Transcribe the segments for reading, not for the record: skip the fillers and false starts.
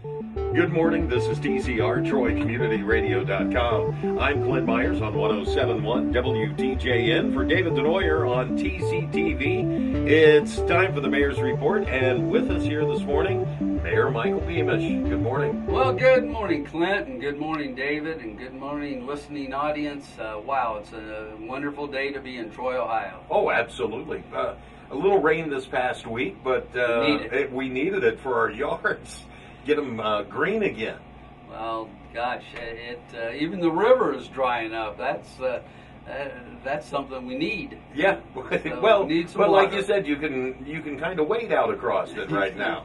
Good morning, this is TCR, TroyCommunityRadio.com. I'm Clint Myers on 107.1 WTJN for David Denoyer on TCTV. It's time for the Mayor's Report, and with us here this morning, Mayor Michael Beamish. Good morning. Well, good morning, Clint, and good morning, David, and good morning, listening audience. Wow, it's a wonderful day to be in Troy, Ohio. Oh, absolutely. A little rain this past week, but we needed it for our yards. Get them green again. Well, gosh, even the river is drying up. That's something we need. Yeah, So well, we need some but water. like you said, you can kind of wade out across it right now.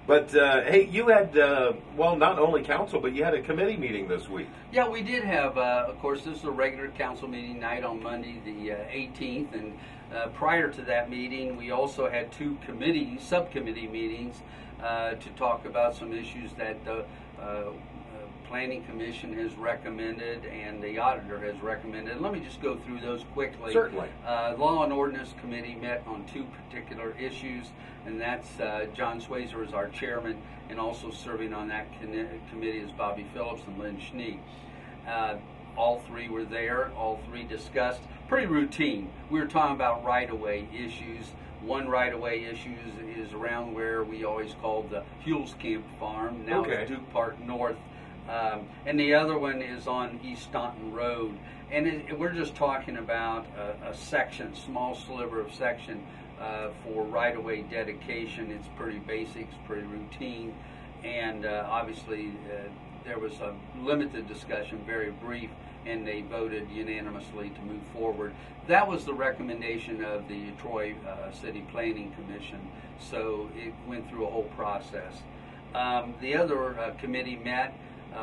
But hey, you had not only council, but you had a committee meeting this week. Yeah, we did have. Of course, this is a regular council meeting night on Monday, the 18th, and prior to that meeting, we also had two subcommittee meetings to talk about some issues that the Planning Commission has recommended and the auditor has recommended. Let me just go through those quickly. Certainly. Law and Ordinance Committee met on two particular issues, and that's John Swayzer is our chairman, and also serving on that committee is Bobby Phillips and Lynn Schnee. All three were there. All three discussed. Pretty routine. We were talking about right-of-way issues. One right-of-way issue is around where we always called the Hules Camp Farm. Now Okay. it's Duke Park North. And the other one is on East Staunton Road. And we're just talking about a section, small sliver of section for right-of-way dedication. It's pretty basic, it's pretty routine. And obviously there was a limited discussion, very brief, and they voted unanimously to move forward. That was the recommendation of the Troy City Planning Commission, so it went through a whole process. The other committee met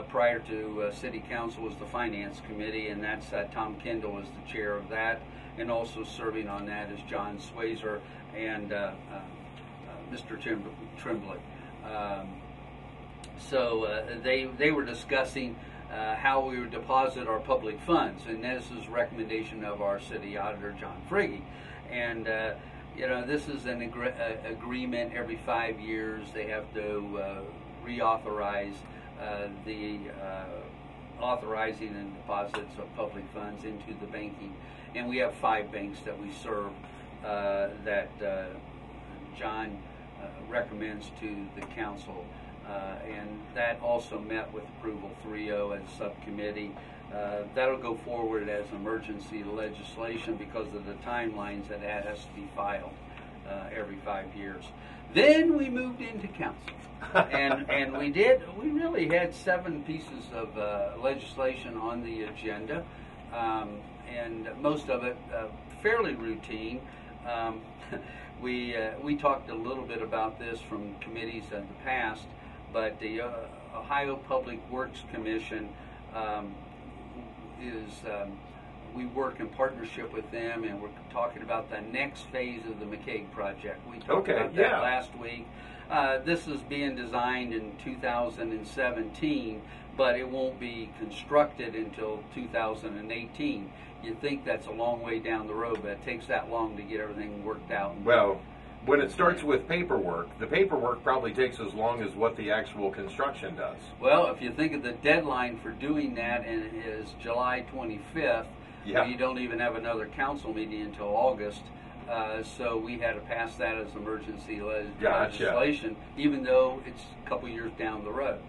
prior to City Council was the Finance Committee, and that's Tom Kendall is the chair of that, and also serving on that is John Swayzer and Mr. Tremblay. So they were discussing how we would deposit our public funds, and this is a recommendation of our city auditor, John Frigge. And this is an agreement every 5 years. They have to reauthorize the authorizing and deposits of public funds into the banking. And we have 5 banks that we serve that John recommends to the council. And that also met with approval 3-0 as subcommittee. That'll go forward as emergency legislation because of the timelines that has to be filed every 5 years. Then we moved into council, and we really had 7 pieces of legislation on the agenda, and most of it fairly routine. We talked a little bit about this from committees in the past. But the Ohio Public Works Commission we work in partnership with them, and we're talking about the next phase of the McCaig project. We talked about that last week. This is being designed in 2017, but it won't be constructed until 2018. You'd think that's a long way down the road, but it takes that long to get everything worked out. Well, when it starts with paperwork, the paperwork probably takes as long as what the actual construction does. Well, if you think of the deadline for doing that, and it is July 25th, you don't even have another council meeting until August. So we had to pass that as emergency legislation, even though it's a couple years down the road.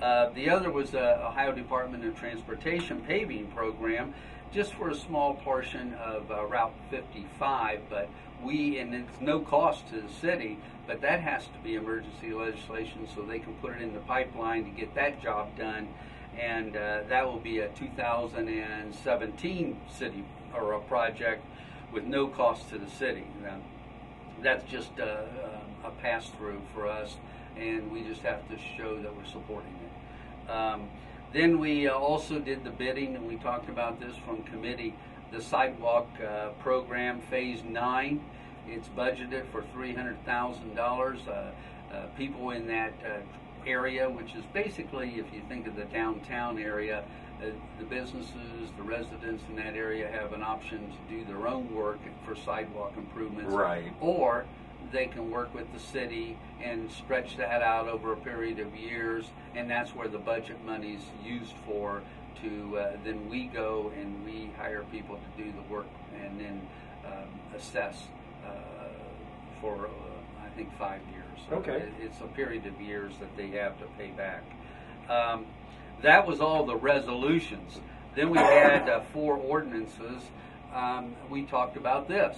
The other was the Ohio Department of Transportation paving program, just for a small portion of Route 55, but and it's no cost to the city, but that has to be emergency legislation so they can put it in the pipeline to get that job done, and that will be a 2017 city or a project with no cost to the city. That's just a pass-through for us, and we just have to show that we're supporting it. Then we also did the bidding, and we talked about this from committee, the sidewalk program, Phase 9. It's budgeted for $300,000. People in that area, which is basically, if you think of the downtown area, the businesses, the residents in that area have an option to do their own work for sidewalk improvements. Right. Or they can work with the city and stretch that out over a period of years, and that's where the budget money's used for. Then we go and we hire people to do the work and then assess for I think 5 years. Okay. It's a period of years that they have to pay back. That was all the resolutions. Then we had 4 ordinances. We talked about this.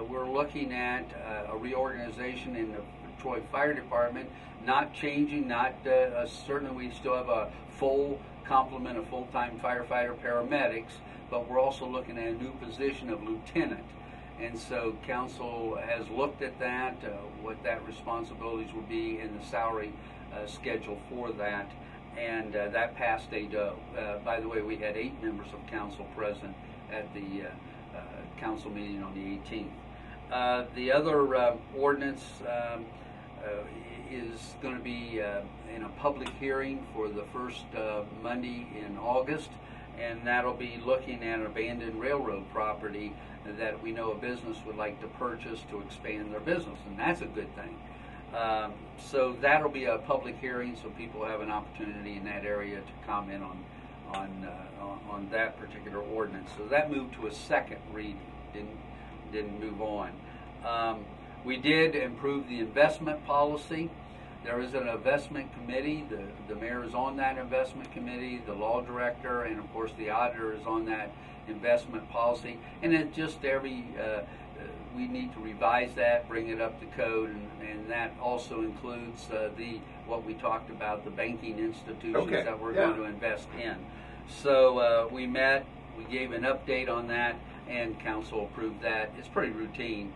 We're looking at a reorganization in the Troy Fire Department, not changing, certainly we still have a full complement of full-time firefighter paramedics, but we're also looking at a new position of lieutenant. And so council has looked at that, what that responsibilities will be in the salary schedule for that, and that passed 8-0. By the way, we had 8 members of council present at the council meeting on the 18th. The other ordinance is going to be in a public hearing for the first Monday in August, and that'll be looking at abandoned railroad property that we know a business would like to purchase to expand their business, and that's a good thing. So that'll be a public hearing, so people have an opportunity in that area to comment on that particular ordinance. So that moved to a second reading, didn't move on. We did improve the investment policy. There is an investment committee. The mayor is on that investment committee, the law director, and of course the auditor is on that investment policy. And it just we need to revise that, bring it up to code, and that also includes what we talked about, the banking institutions that we're going to invest in. So we met, we gave an update on that, and council approved that. It's pretty routine.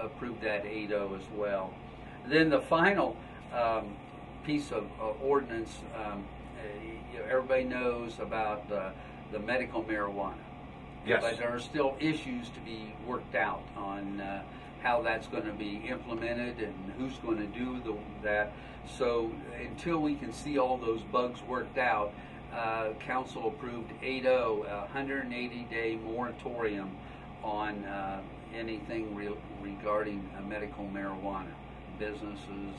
Approved that 8-0 as well. Then the final piece of ordinance, everybody knows about the medical marijuana. Yes. But there are still issues to be worked out on how that's going to be implemented and who's going to do that. So until we can see all those bugs worked out, council approved 8-0, a 180-day moratorium on anything regarding medical marijuana, businesses,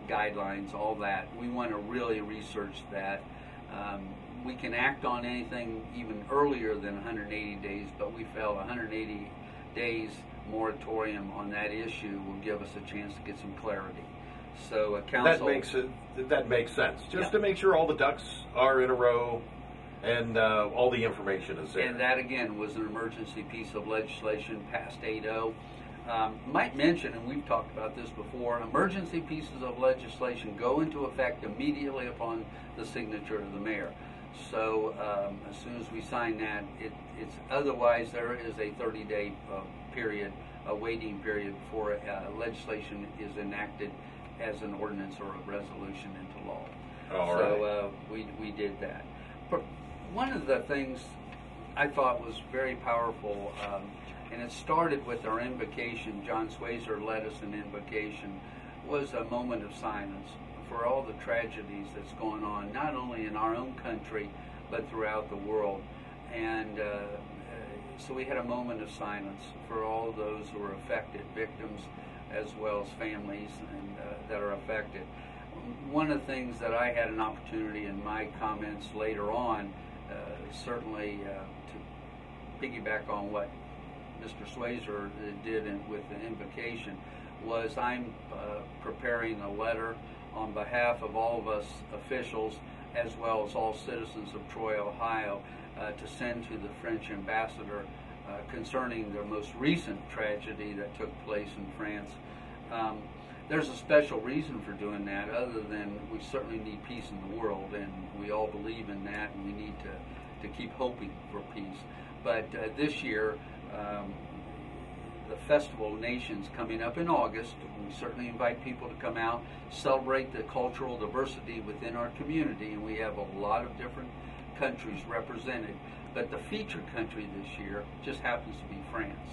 guidelines, all that. We want to really research that. We can act on anything even earlier than 180 days, but we felt 180 days moratorium on that issue will give us a chance to get some clarity. So council... That makes sense. Just to make sure all the ducks are in a row and all the information is there. And that, again, was an emergency piece of legislation passed 8-0. Might mention, and we've talked about this before, emergency pieces of legislation go into effect immediately upon the signature of the mayor. So as soon as we sign that, it's otherwise there is a 30-day period, a waiting period before legislation is enacted as an ordinance or a resolution into law. So we did that. But one of the things I thought was very powerful, and it started with our invocation. John Swayzer led us in invocation, was a moment of silence for all the tragedies that's going on, not only in our own country, but throughout the world. And so we had a moment of silence for all those who are affected, victims as well as families that are affected. One of the things that I had an opportunity in my comments later on, certainly to piggyback on what Mr. Swayzer did with the invocation, was I'm preparing a letter on behalf of all of us officials as well as all citizens of Troy, Ohio, to send to the French ambassador concerning the most recent tragedy that took place in France. There's a special reason for doing that, other than we certainly need peace in the world, and we all believe in that, and we need to keep hoping for peace. But this year, the Festival of Nations coming up in August, we certainly invite people to come out, celebrate the cultural diversity within our community, and we have a lot of different countries represented. But the featured country this year just happens to be France.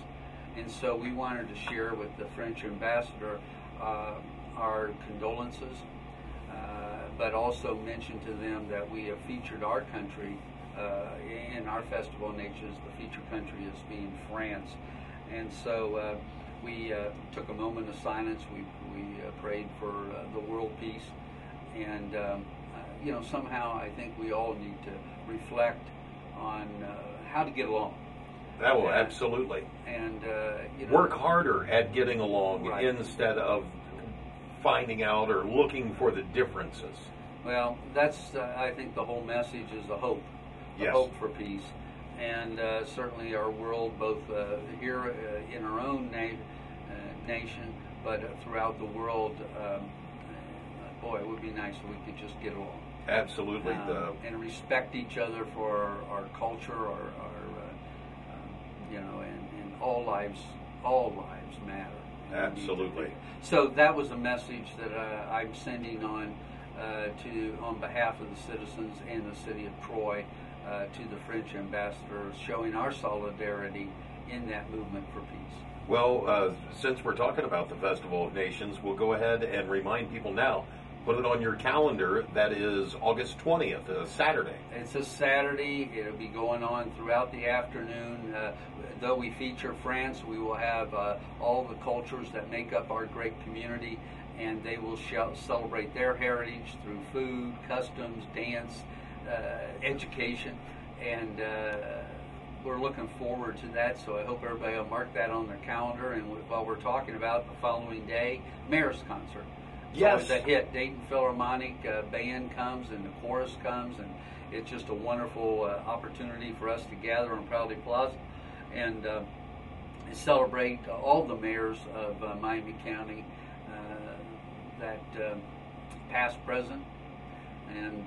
And so we wanted to share with the French ambassador our condolences, but also mention to them that we have featured our country in our Festival of Nations. The featured country is being France. And so we took a moment of silence. We prayed for the world peace, and somehow I think we all need to reflect on how to get along. Oh, absolutely. And work harder at getting along, right, instead of finding out or looking for the differences. Well, that's I think the whole message is the hope, Yes. hope for peace, and certainly our world, both here in our own nation, but throughout the world. Boy, it would be nice if we could just get along. Absolutely. And respect each other for our culture, our and all lives matter. Absolutely. So that was a message that I'm sending on behalf of the citizens and the city of Troy to the French ambassador, showing our solidarity in that movement for peace. Well, since we're talking about the Festival of Nations, we'll go ahead and remind people now. Put it on your calendar. That is August 20th, a Saturday. It's a Saturday. It'll be going on throughout the afternoon. Though we feature France, we will have all the cultures that make up our great community, and they will celebrate their heritage through food, customs, dance, education, and we're looking forward to that. So I hope everybody will mark that on their calendar. And while we're talking about the following day, Mayor's Concert. Yes. Always a hit. Dayton Philharmonic Band comes and the chorus comes, and it's just a wonderful opportunity for us to gather on Proudly Plaza and celebrate all the mayors of Miami County, that past, present, and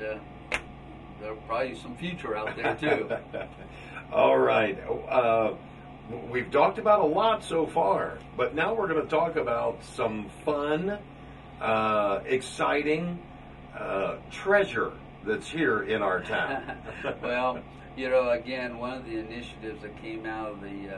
there'll probably be some future out there too. All right. We've talked about a lot so far, but now we're going to talk about some fun, exciting treasure that's here in our town. Well, again, one of the initiatives that came out of the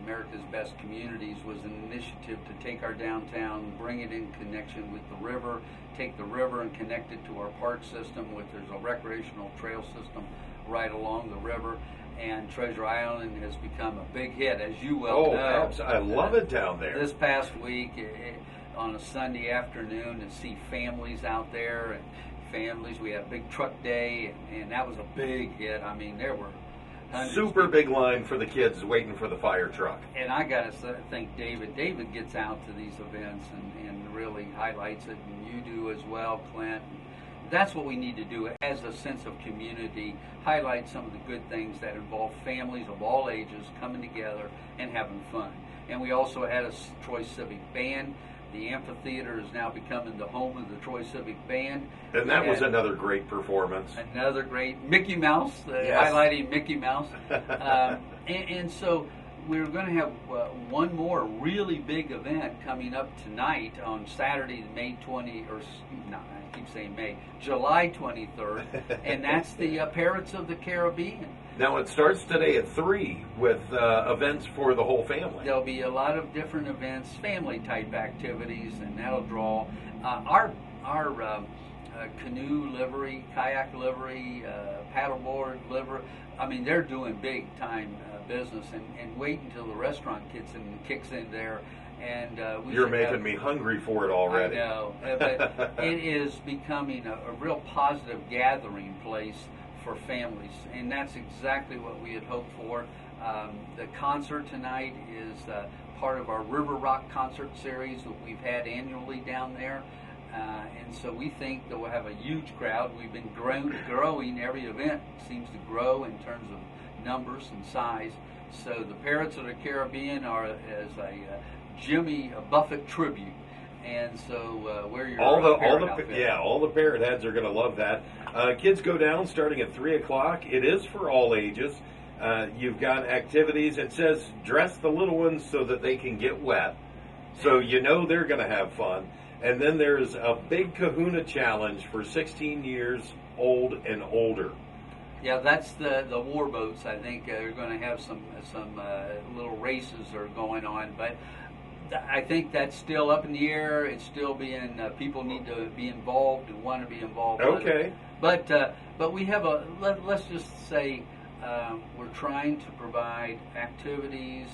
America's Best Communities was an initiative to take our downtown, bring it in connection with the river, take the river and connect it to our park system, there's a recreational trail system right along the river. And Treasure Island has become a big hit, as you well know. I love it down there. This past week, on a Sunday afternoon, to see families out there, and families, we had a big truck day, and that was a big hit. I mean, there were hundreds super big line for the kids waiting for the fire truck. And I got to thank David. David gets out to these events and really highlights it, and you do as well, Clint. That's what we need to do as a sense of community, highlight some of the good things that involve families of all ages coming together and having fun. And we also had a Troy Civic Band. The amphitheater is now becoming the home of the Troy Civic Band. And that was another great performance. Another great Mickey Mouse, yes. Highlighting Mickey Mouse. And so we're going to have one more really big event coming up tonight on Saturday, July 23rd, and that's the Parrots of the Caribbean. Now it starts today at 3 with events for the whole family. There'll be a lot of different events, family-type activities, and that'll draw our canoe livery, kayak livery, paddleboard livery. I mean, they're doing big-time business, and wait until the restaurant kicks in there. And you're making me hungry for it already. I know, but it is becoming a real positive gathering place for families, and that's exactly what we had hoped for. The concert tonight is part of our River Rock concert series that we've had annually down there, and so we think that we'll have a huge crowd. We've been growing. Every event seems to grow in terms of numbers and size. So the Parrots of the Caribbean are as a Jimmy Buffett tribute, and so wear your parrot outfit. All the parrot heads are going to love that. Kids go down starting at 3 o'clock. It is for all ages. You've got activities. It says dress the little ones so that they can get wet, so they're going to have fun. And then there's a big Kahuna challenge for 16 years old and older. Yeah, that's the war boats. I think they're going to have some little races are going on, but I think that's still up in the air. It's still being people need to be involved and want to be involved. Okay. But we have let's just say we're trying to provide activities,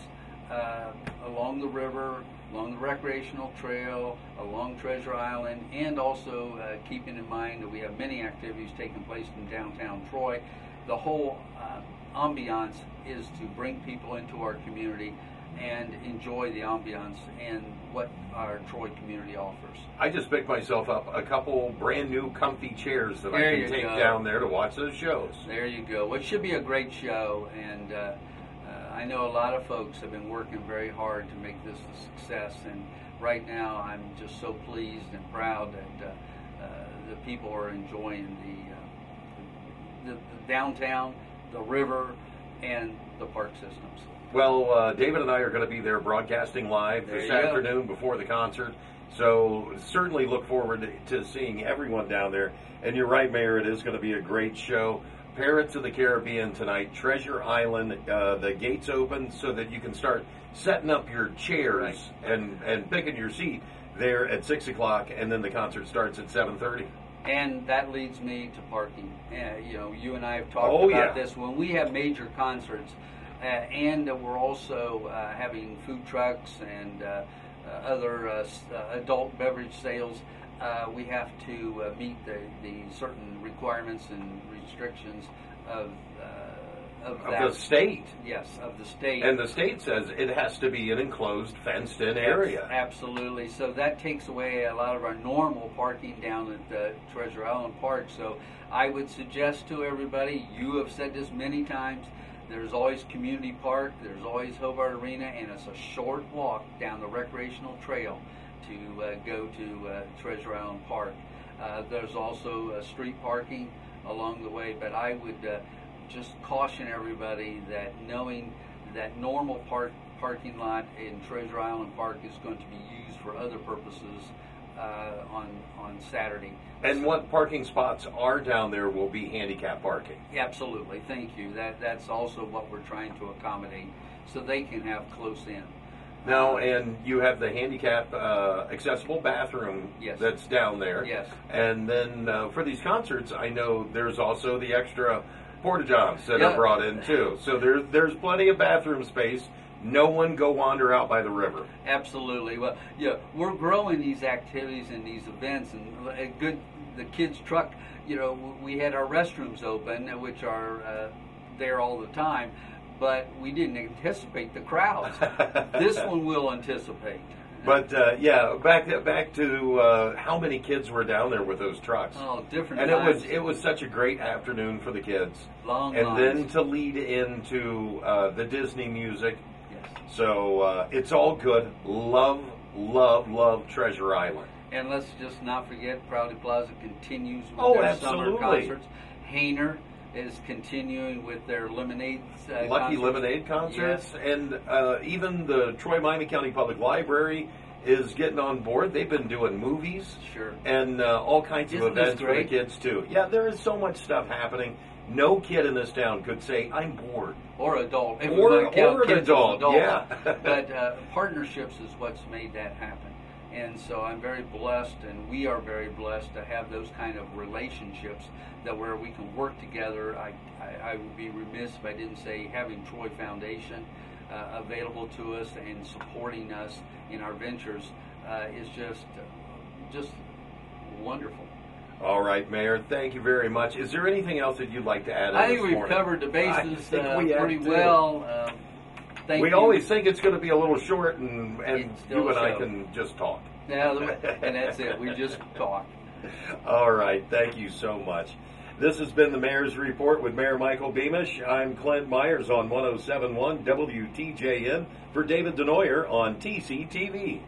along the river, along the recreational trail, along Treasure Island, and also keeping in mind that we have many activities taking place in downtown Troy. The whole ambiance is to bring people into our community and enjoy the ambiance and what our Troy community offers. I just picked myself up a couple brand new comfy chairs that There I you can take go. down there to watch those shows. There you go. Well, it should be a great show, and I know a lot of folks have been working very hard to make this a success, and right now I'm just so pleased and proud that the people are enjoying the downtown, the river, and the park systems. Well, David and I are going to be there broadcasting live There this you go. afternoon before the concert. So certainly look forward to seeing everyone down there. And you're right, Mayor, it is going to be a great show. Pirates of the Caribbean tonight, Treasure Island. The gates open so that you can start setting up your chairs and picking your seat there at 6 o'clock, and then the concert starts at 7:30. And that leads me to parking. You and I have talked Oh, about yeah. this. When we have major concerts, and we're also having food trucks and other adult beverage sales, we have to meet the certain requirements and restrictions of The state. Yes, of the state. And the state says it has to be an enclosed, fenced-in area. Absolutely. So that takes away a lot of our normal parking down at the Treasure Island Park. So I would suggest to everybody, you have said this many times, there's always Community Park, there's always Hobart Arena, and it's a short walk down the recreational trail to go to Treasure Island Park. There's also street parking along the way, but I would just caution everybody that knowing that normal parking lot in Treasure Island Park is going to be used for other purposes on Saturday. And what parking spots are down there will be handicap parking. Absolutely, thank you. That's also what we're trying to accommodate, so they can have close in. Now, and you have the handicap accessible bathroom Yes. that's down there. Yes. And then for these concerts, I know there's also the extra porta-johns that Yeah. are brought in too. So there's plenty of bathroom space. No one go wander out by the river. Absolutely. Well, yeah, we're growing these activities and these events, and the kids' truck. We had our restrooms open, which are there all the time, but we didn't anticipate the crowds. This one will anticipate. But yeah, back to how many kids were down there with those trucks. Oh, different. And times. it was such a great afternoon for the kids. Long and lines. then to lead into the Disney music. Yes. So it's all good. Love Treasure Island. And let's just not forget, Proudly Plaza continues with Oh, their absolutely. summer concerts. Hainer is continuing with their lemonade Lucky concerts. Lemonade concerts. Yes. And even the Troy-Miami County Public Library is getting on board. They've been doing movies. Sure. And all kinds of Isn't this events for the great? kids, too. Yeah, there is so much stuff happening. No kid in this town could say, I'm bored. Or adult. If Or- we want to count or an kids as adult, adults. yeah. But partnerships is what's made that happen. And so I'm very blessed, and we are very blessed to have those kind of relationships that where we can work together. I would be remiss if I didn't say having Troy Foundation available to us and supporting us in our ventures is just wonderful. All right, Mayor, thank you very much. Is there anything else that you'd like to add I in think this we've morning? covered the I bases think we have, pretty too. well. Thank We you. always think it's going to be a little short, and It's still you and I so. can just talk. Yeah, and that's it. We just talk. All right, thank you so much. This has been the Mayor's Report with Mayor Michael Beamish. I'm Clint Myers on 107.1 WTJN for David Denoyer on TCTV.